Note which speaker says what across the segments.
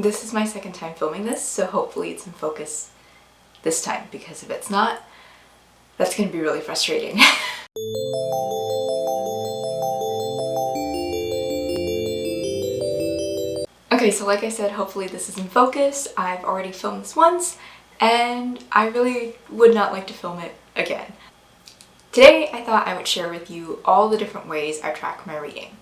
Speaker 1: This is my second time filming this, so hopefully it's in focus this time, because if it's not, that's gonna be really frustrating. Okay, so like I said, hopefully this is in focus. I've already filmed this once, and I really would not like to film it again. Today, I thought I would share with you all the different ways I track my reading.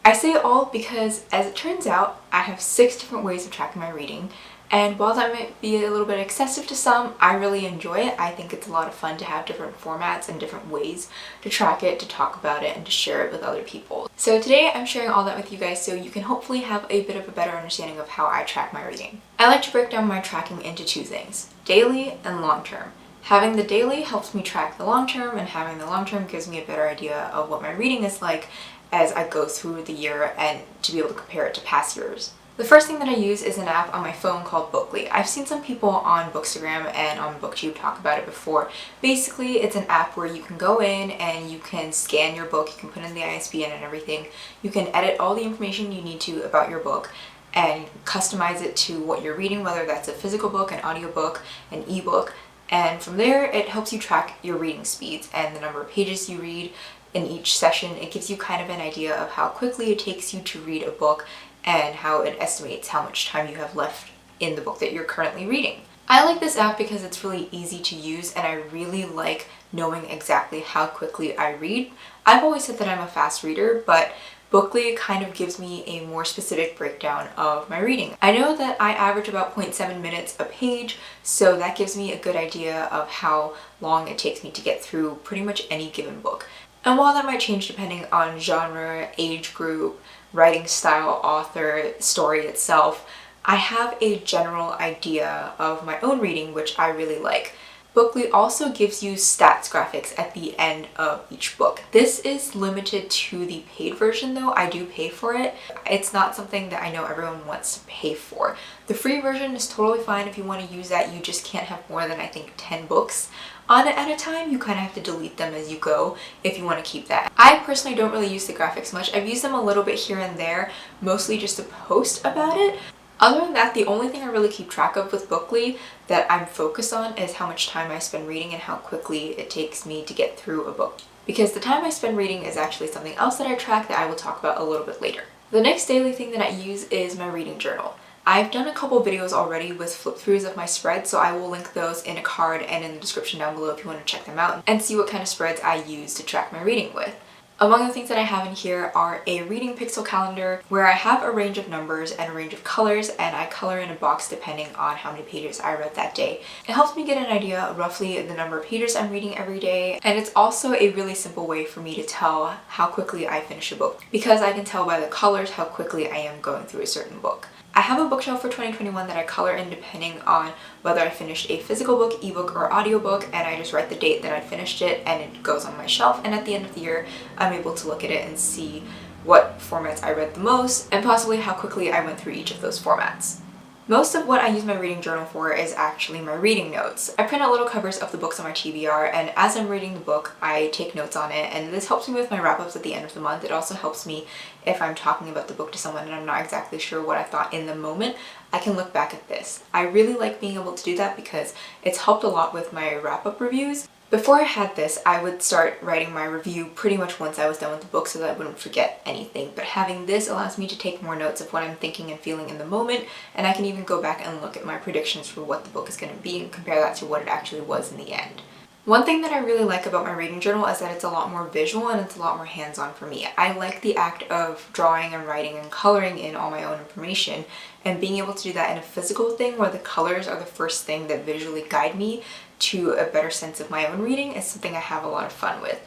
Speaker 1: I say all because, as it turns out, I have 6 different ways of tracking my reading, and while that might be a little bit excessive to some, I really enjoy it. I think it's a lot of fun to have different formats and different ways to track it, to talk about it, and to share it with other people. So today I'm sharing all that with you guys so you can hopefully have a bit of a better understanding of how I track my reading. I like to break down my tracking into 2 things, daily and long term. Having the daily helps me track the long term, and having the long term gives me a better idea of what my reading is like as I go through the year and to be able to compare it to past years. The first thing that I use is an app on my phone called Bookly. I've seen some people on Bookstagram and on BookTube talk about it before. Basically, it's an app where you can go in and you can scan your book, you can put in the ISBN and everything. You can edit all the information you need to about your book and customize it to what you're reading, whether that's a physical book, an audiobook, an ebook. And from there, it helps you track your reading speeds and the number of pages you read in each session. It gives you kind of an idea of how quickly it takes you to read a book and how it estimates how much time you have left in the book that you're currently reading. I like this app because it's really easy to use, and I really like knowing exactly how quickly I read. I've always said that I'm a fast reader, but Bookly kind of gives me a more specific breakdown of my reading. I know that I average about 0.7 minutes a page, so that gives me a good idea of how long it takes me to get through pretty much any given book. And while that might change depending on genre, age group, writing style, author, story itself, I have a general idea of my own reading, which I really like. Bookly also gives you stats graphics at the end of each book. This is limited to the paid version though. I do pay for it. It's not something that I know everyone wants to pay for. The free version is totally fine if you want to use that. You just can't have more than, I think, 10 books on it at a time. You kind of have to delete them as you go if you want to keep that. I personally don't really use the graphics much. I've used them a little bit here and there, mostly just to post about it. Other than that, the only thing I really keep track of with Bookly that I'm focused on is how much time I spend reading and how quickly it takes me to get through a book. Because the time I spend reading is actually something else that I track that I will talk about a little bit later. The next daily thing that I use is my reading journal. I've done a couple videos already with flip-throughs of my spreads, so I will link those in a card and in the description down below if you want to check them out and see what kind of spreads I use to track my reading with. Among the things that I have in here are a reading pixel calendar where I have a range of numbers and a range of colors, and I color in a box depending on how many pages I read that day. It helps me get an idea of roughly the number of pages I'm reading every day, and it's also a really simple way for me to tell how quickly I finish a book, because I can tell by the colors how quickly I am going through a certain book. I have a bookshelf for 2021 that I color in depending on whether I finished a physical book, ebook, or audiobook, and I just write the date that I finished it and it goes on my shelf, and at the end of the year I'm able to look at it and see what formats I read the most and possibly how quickly I went through each of those formats. Most of what I use my reading journal for is actually my reading notes. I print out little covers of the books on my TBR, and as I'm reading the book, I take notes on it, and this helps me with my wrap-ups at the end of the month. It also helps me if I'm talking about the book to someone and I'm not exactly sure what I thought in the moment. I can look back at this. I really like being able to do that because it's helped a lot with my wrap-up reviews. Before I had this, I would start writing my review pretty much once I was done with the book so that I wouldn't forget anything, but having this allows me to take more notes of what I'm thinking and feeling in the moment, and I can even go back and look at my predictions for what the book is going to be and compare that to what it actually was in the end. One thing that I really like about my reading journal is that it's a lot more visual and it's a lot more hands-on for me. I like the act of drawing and writing and coloring in all my own information, and being able to do that in a physical thing where the colors are the first thing that visually guide me to a better sense of my own reading is something I have a lot of fun with.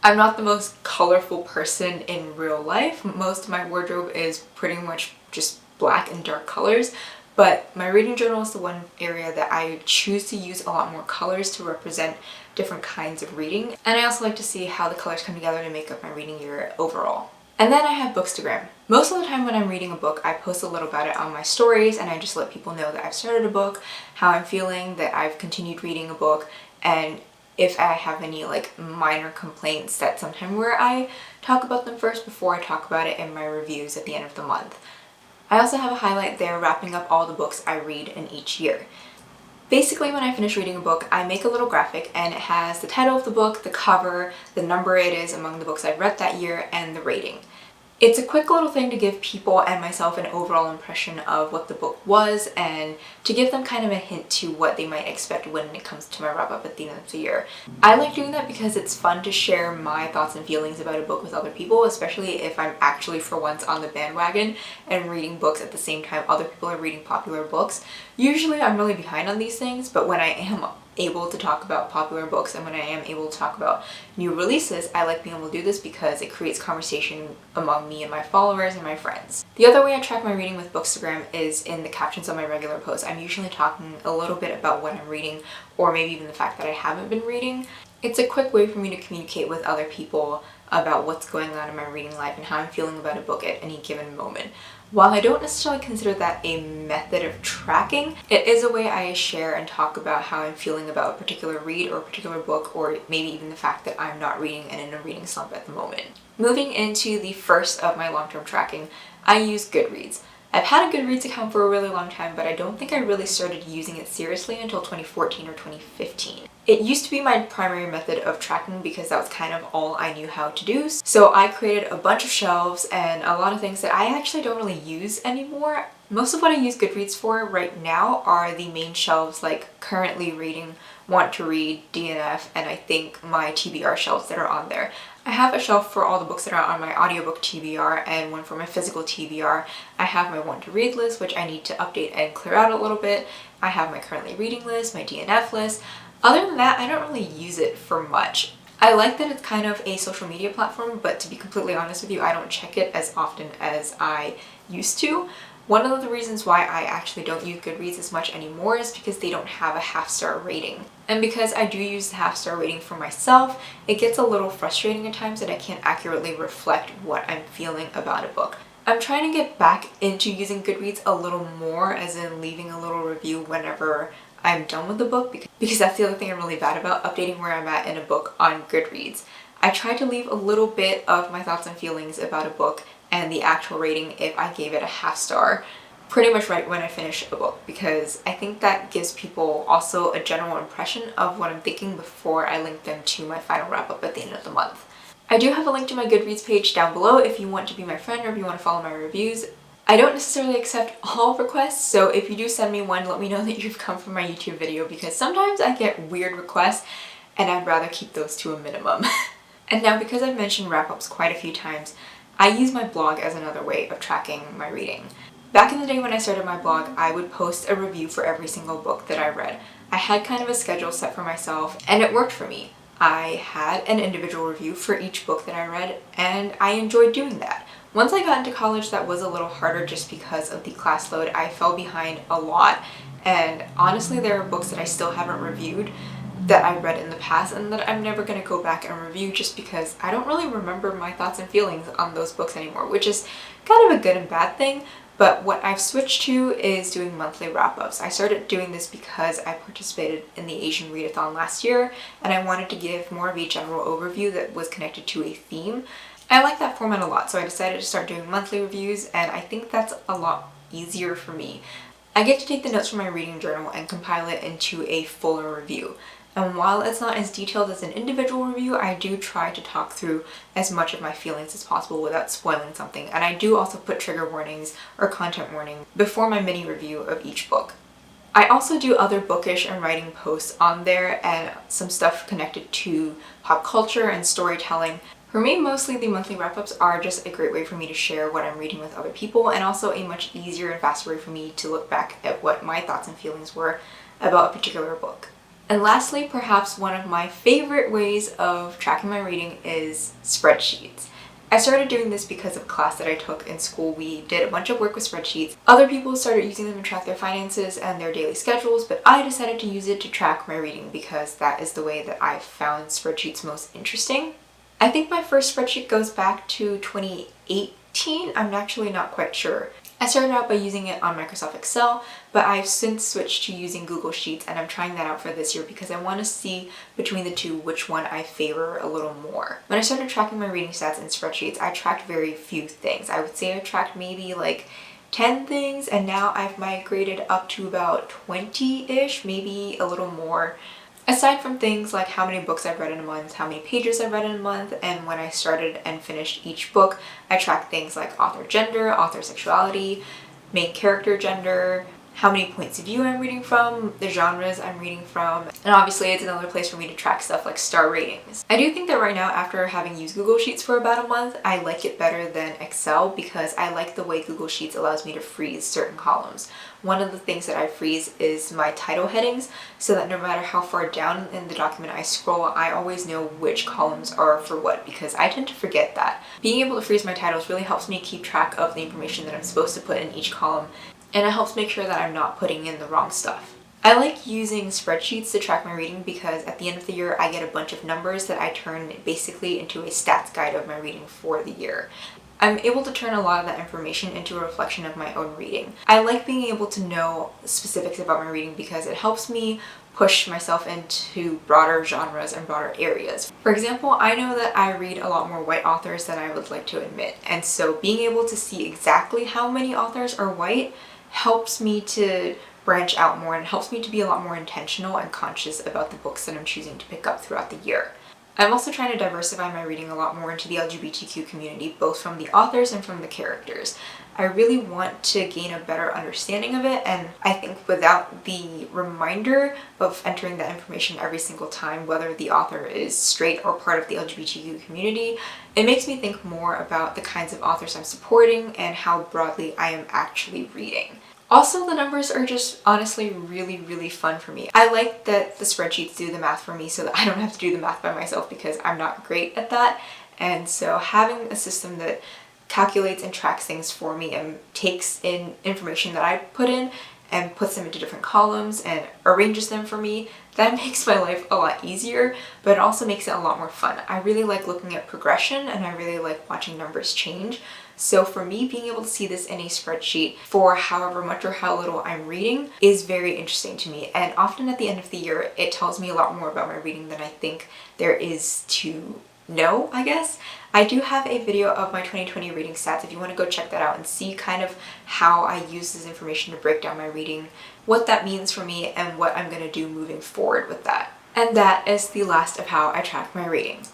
Speaker 1: I'm not the most colorful person in real life. Most of my wardrobe is pretty much just black and dark colors, but my reading journal is the one area that I choose to use a lot more colors to represent different kinds of reading, and I also like to see how the colors come together to make up my reading year overall. And then I have Bookstagram. Most of the time when I'm reading a book, I post a little about it on my stories, and I just let people know that I've started a book, how I'm feeling, that I've continued reading a book, and if I have any like minor complaints, that sometime where I talk about them first before I talk about it in my reviews at the end of the month. I also have a highlight there wrapping up all the books I read in each year. Basically, when I finish reading a book, I make a little graphic and it has the title of the book, the cover, the number it is among the books I've read that year, and the rating. It's a quick little thing to give people and myself an overall impression of what the book was and to give them kind of a hint to what they might expect when it comes to my wrap up at the end of the year. I like doing that because it's fun to share my thoughts and feelings about a book with other people, especially if I'm actually for once on the bandwagon and reading books at the same time other people are reading popular books. Usually I'm really behind on these things, but when I am able to talk about popular books and when I am able to talk about new releases, I like being able to do this because it creates conversation among me and my followers and my friends. The other way I track my reading with Bookstagram is in the captions on my regular posts. I'm usually talking a little bit about what I'm reading or maybe even the fact that I haven't been reading. It's a quick way for me to communicate with other people about what's going on in my reading life and how I'm feeling about a book at any given moment. While I don't necessarily consider that a method of tracking, it is a way I share and talk about how I'm feeling about a particular read or a particular book, or maybe even the fact that I'm not reading and in a reading slump at the moment. Moving into the first of my long-term tracking, I use Goodreads. I've had a Goodreads account for a really long time, but I don't think I really started using it seriously until 2014 or 2015. It used to be my primary method of tracking because that was kind of all I knew how to do. So I created a bunch of shelves and a lot of things that I actually don't really use anymore. Most of what I use Goodreads for right now are the main shelves like currently reading, want to read, DNF, and I think my TBR shelves that are on there. I have a shelf for all the books that are on my audiobook TBR and one for my physical TBR. I have my want to read list, which I need to update and clear out a little bit. I have my currently reading list, my DNF list. Other than that, I don't really use it for much. I like that it's kind of a social media platform, but to be completely honest with you, I don't check it as often as I used to. One of the reasons why I actually don't use Goodreads as much anymore is because they don't have a half-star rating. And because I do use the half-star rating for myself, it gets a little frustrating at times that I can't accurately reflect what I'm feeling about a book. I'm trying to get back into using Goodreads a little more, as in leaving a little review whenever I'm done with the book, because that's the other thing I'm really bad about, updating where I'm at in a book on Goodreads. I try to leave a little bit of my thoughts and feelings about a book and the actual rating if I gave it a half-star pretty much right when I finish a book, because I think that gives people also a general impression of what I'm thinking before I link them to my final wrap-up at the end of the month. I do have a link to my Goodreads page down below if you want to be my friend or if you want to follow my reviews. I don't necessarily accept all requests, so if you do send me one, let me know that you've come from my YouTube video, because sometimes I get weird requests and I'd rather keep those to a minimum. And now, because I've mentioned wrap-ups quite a few times, I use my blog as another way of tracking my reading. Back in the day when I started my blog, I would post a review for every single book that I read. I had kind of a schedule set for myself and it worked for me. I had an individual review for each book that I read and I enjoyed doing that. Once I got into college, that was a little harder just because of the class load. I fell behind a lot, and honestly there are books that I still haven't reviewed that I read in the past and that I'm never going to go back and review just because I don't really remember my thoughts and feelings on those books anymore, which is kind of a good and bad thing. But what I've switched to is doing monthly wrap-ups. I started doing this because I participated in the Asian Readathon last year and I wanted to give more of a general overview that was connected to a theme. I like that format a lot, so I decided to start doing monthly reviews, and I think that's a lot easier for me. I get to take the notes from my reading journal and compile it into a fuller review. And while it's not as detailed as an individual review, I do try to talk through as much of my feelings as possible without spoiling something. And I do also put trigger warnings or content warning before my mini review of each book. I also do other bookish and writing posts on there and some stuff connected to pop culture and storytelling. For me, mostly the monthly wrap-ups are just a great way for me to share what I'm reading with other people, and also a much easier and faster way for me to look back at what my thoughts and feelings were about a particular book. And lastly, perhaps one of my favorite ways of tracking my reading is spreadsheets. I started doing this because of a class that I took in school. We did a bunch of work with spreadsheets. Other people started using them to track their finances and their daily schedules, but I decided to use it to track my reading because that is the way that I found spreadsheets most interesting. I think my first spreadsheet goes back to 2018. I'm actually not quite sure. I started out by using it on Microsoft Excel, but I've since switched to using Google Sheets, and I'm trying that out for this year because I want to see between the two which one I favor a little more. When I started tracking my reading stats in spreadsheets, I tracked very few things. I would say I tracked maybe like 10 things, and now I've migrated up to about 20-ish, maybe a little more. Aside from things like how many books I've read in a month, how many pages I've read in a month, and when I started and finished each book, I track things like author gender, author sexuality, main character gender, how many points of view I'm reading from, the genres I'm reading from, and obviously it's another place for me to track stuff like star ratings. I do think that right now, after having used Google Sheets for about a month, I like it better than Excel because I like the way Google Sheets allows me to freeze certain columns. One of the things that I freeze is my title headings, so that no matter how far down in the document I scroll, I always know which columns are for what, because I tend to forget that. Being able to freeze my titles really helps me keep track of the information that I'm supposed to put in each column, and it helps make sure that I'm not putting in the wrong stuff. I like using spreadsheets to track my reading because at the end of the year I get a bunch of numbers that I turn basically into a stats guide of my reading for the year. I'm able to turn a lot of that information into a reflection of my own reading. I like being able to know specifics about my reading because it helps me push myself into broader genres and broader areas. For example, I know that I read a lot more white authors than I would like to admit, and so being able to see exactly how many authors are white helps me to branch out more and helps me to be a lot more intentional and conscious about the books that I'm choosing to pick up throughout the year. I'm also trying to diversify my reading a lot more into the LGBTQ community, both from the authors and from the characters. I really want to gain a better understanding of it, and I think without the reminder of entering that information every single time, whether the author is straight or part of the LGBTQ community, it makes me think more about the kinds of authors I'm supporting and how broadly I am actually reading. Also, the numbers are just honestly really fun for me. I like that the spreadsheets do the math for me so that I don't have to do the math by myself because I'm not great at that. And so having a system that calculates and tracks things for me and takes in information that I put in and puts them into different columns and arranges them for me, that makes my life a lot easier, but it also makes it a lot more fun. I really like looking at progression and I really like watching numbers change. So for me, being able to see this in a spreadsheet for however much or how little I'm reading is very interesting to me. And often at the end of the year, it tells me a lot more about my reading than I think there is to know, I guess. I do have a video of my 2020 reading stats if you want to go check that out and see kind of how I use this information to break down my reading, what that means for me, and what I'm going to do moving forward with that. And that is the last of how I track my reading.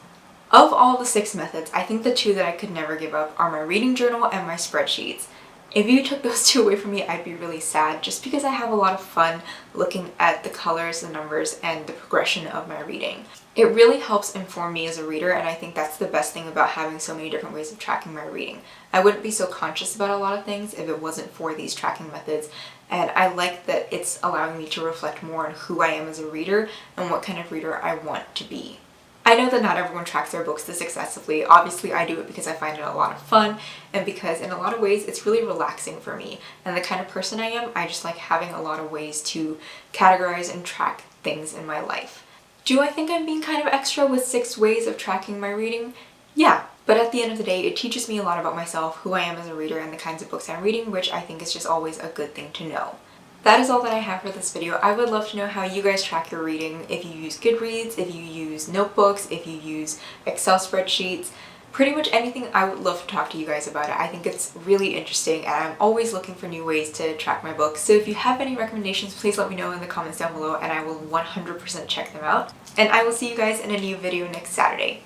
Speaker 1: Of all the 6 methods, I think the 2 that I could never give up are my reading journal and my spreadsheets. If you took those 2 away from me, I'd be really sad just because I have a lot of fun looking at the colors, the numbers, and the progression of my reading. It really helps inform me as a reader, and I think that's the best thing about having so many different ways of tracking my reading. I wouldn't be so conscious about a lot of things if it wasn't for these tracking methods, and I like that it's allowing me to reflect more on who I am as a reader and what kind of reader I want to be. I know that not everyone tracks their books this excessively. Obviously, I do it because I find it a lot of fun and because in a lot of ways it's really relaxing for me. And the kind of person I am, I just like having a lot of ways to categorize and track things in my life. Do I think I'm being kind of extra with 6 ways of tracking my reading? Yeah, but at the end of the day, it teaches me a lot about myself, who I am as a reader, and the kinds of books I'm reading, which I think is just always a good thing to know. That is all that I have for this video. I would love to know how you guys track your reading, if you use Goodreads, if you use notebooks, if you use Excel spreadsheets, pretty much anything. I would love to talk to you guys about it. I think it's really interesting and I'm always looking for new ways to track my books. So if you have any recommendations, please let me know in the comments down below and I will 100% check them out. And I will see you guys in a new video next Saturday.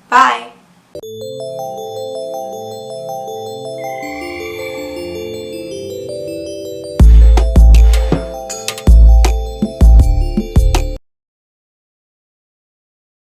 Speaker 1: Bye!